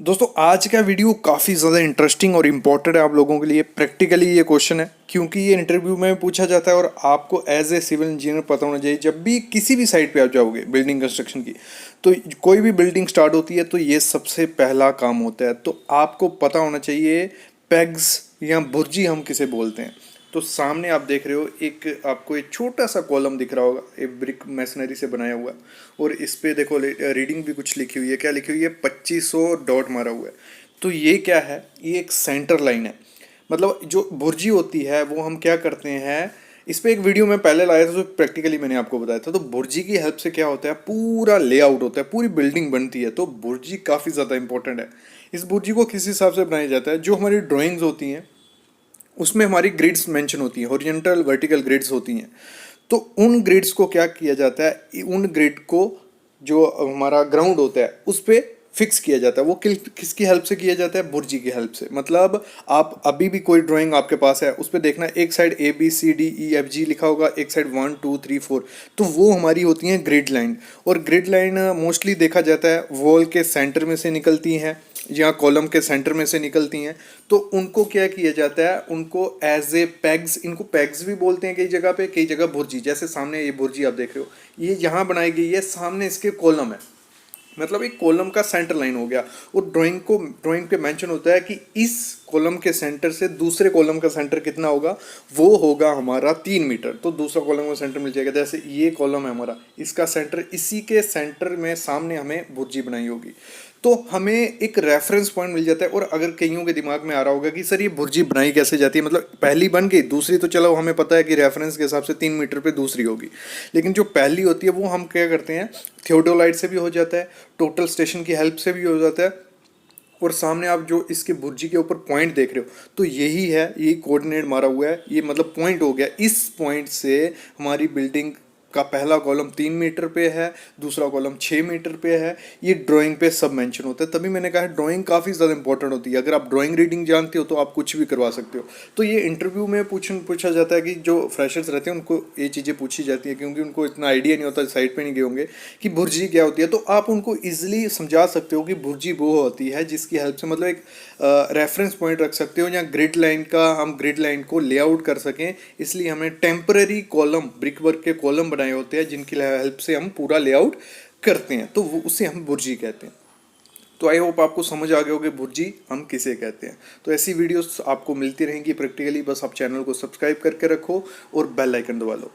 दोस्तों आज का वीडियो काफ़ी ज़्यादा इंटरेस्टिंग और इम्पोर्टेंट है आप लोगों के लिए। प्रैक्टिकली ये क्वेश्चन है क्योंकि ये इंटरव्यू में पूछा जाता है और आपको एज ए सिविल इंजीनियर पता होना चाहिए। जब भी किसी भी साइट पे आप जाओगे बिल्डिंग कंस्ट्रक्शन की, तो कोई भी बिल्डिंग स्टार्ट होती है तो ये सबसे पहला काम होता है। तो आपको पता होना चाहिए पेग्स या बुर्जी हम किसे बोलते हैं। तो सामने आप देख रहे हो एक आपको एक छोटा सा कॉलम दिख रहा होगा, एक ब्रिक मैसनरी से बनाया हुआ, और इस पे देखो रीडिंग भी कुछ लिखी हुई है। क्या लिखी हुई है? 2500 डॉट मारा हुआ है। तो ये क्या है? ये एक सेंटर लाइन है। मतलब जो बुर्जी होती है वो हम क्या करते हैं, इस पे एक वीडियो में पहले लाया था, तो प्रैक्टिकली मैंने आपको बताया था। तो बुर्जी की हेल्प से क्या होता है, पूरा लेआउट होता है, पूरी बिल्डिंग बनती है। तो बुर्जी काफ़ी ज़्यादा इंपॉर्टेंट है। इस बुर्जी को किस हिसाब से बनाया जाता है, जो हमारी ड्राइंग्स होती हैं उसमें हमारी ग्रिड्स मेंशन होती हैं, हॉरिजॉन्टल वर्टिकल ग्रिड्स होती हैं। तो उन ग्रिड्स को क्या किया जाता है, उन ग्रिड को जो हमारा ग्राउंड होता है उस पर फिक्स किया जाता है। वो किसकी हेल्प से किया जाता है? बुर्जी की हेल्प से। मतलब आप अभी भी कोई ड्राइंग आपके पास है, उस पर देखना एक साइड ABCDEFG लिखा होगा, एक साइड 1 2 3 4, तो वो हमारी होती हैं ग्रिड लाइन। और ग्रिड लाइन मोस्टली देखा जाता है वॉल के सेंटर में से निकलती हैं या कॉलम के सेंटर में से निकलती हैं। तो उनको क्या किया जाता है, उनको एज ए पैग्स, इनको पैग्स भी बोलते हैं कई जगह पे, कई जगह बुर्जी। जैसे सामने ये बुर्जी आप देख रहे हो, ये यहाँ बनाई गई है, सामने इसके कॉलम है। मतलब एक कॉलम का सेंटर लाइन हो गया। और ड्राइंग पे मेंशन होता है कि इस कॉलम के सेंटर से दूसरे कॉलम का सेंटर कितना होगा, वो होगा हमारा 3 मीटर। तो दूसरा कॉलम का सेंटर मिल जाएगा। जैसे ये कॉलम है हमारा, इसका सेंटर, इसी के सेंटर में सामने हमें बुर्जी बनाई होगी। तो हमें एक रेफरेंस पॉइंट मिल जाता है। और अगर कईयों के दिमाग में आ रहा होगा कि सर ये बुर्जी बनाई कैसे जाती है, मतलब पहली बन गई, दूसरी तो चलो हमें पता है कि रेफरेंस के हिसाब से 3 मीटर पे दूसरी होगी, लेकिन जो पहली होती है वो हम क्या करते हैं, थियोडोलाइट से भी हो जाता है, टोटल स्टेशन की हेल्प से भी हो जाता है। और सामने आप जो इसके बुर्जी के ऊपर पॉइंट देख रहे हो, तो यही है, यही कोऑर्डिनेट मारा हुआ है, ये मतलब पॉइंट हो गया। इस पॉइंट से हमारी बिल्डिंग का पहला कॉलम 3 मीटर पे है, दूसरा कॉलम 6 मीटर पे है। ये ड्राइंग पे सब मेंशन होता है। तभी मैंने कहा ड्राइंग काफ़ी ज़्यादा इंपॉर्टेंट होती है। अगर आप ड्राइंग रीडिंग जानते हो तो आप कुछ भी करवा सकते हो। तो ये इंटरव्यू में पूछा जाता है कि जो फ्रेशर्स रहते हैं उनको ये चीज़ें पूछी जाती हैं, क्योंकि उनको इतना आइडिया नहीं होता, साइड पे नहीं गए होंगे कि बुर्जी क्या होती है। तो आप उनको ईजिली समझा सकते हो कि बुर्जी वो होती है जिसकी हेल्प से, मतलब एक रेफरेंस पॉइंट रख सकते हो, या ग्रिड लाइन का, हम ग्रिड लाइन को लेआउट कर सकें। इसलिए हमें टेम्पररी कॉलम, ब्रिक वर्क के कॉलम बनाए होते हैं जिनकी हेल्प से हम पूरा लेआउट करते हैं। तो वो उसे हम बुर्जी कहते हैं। तो आई होप आपको समझ आ गया होगा बुर्जी हम किसे कहते हैं। तो ऐसी वीडियोस आपको मिलती रहेंगी प्रैक्टिकली। बस आप चैनल को सब्सक्राइब करके रखो और बेल आइकन दबा लो।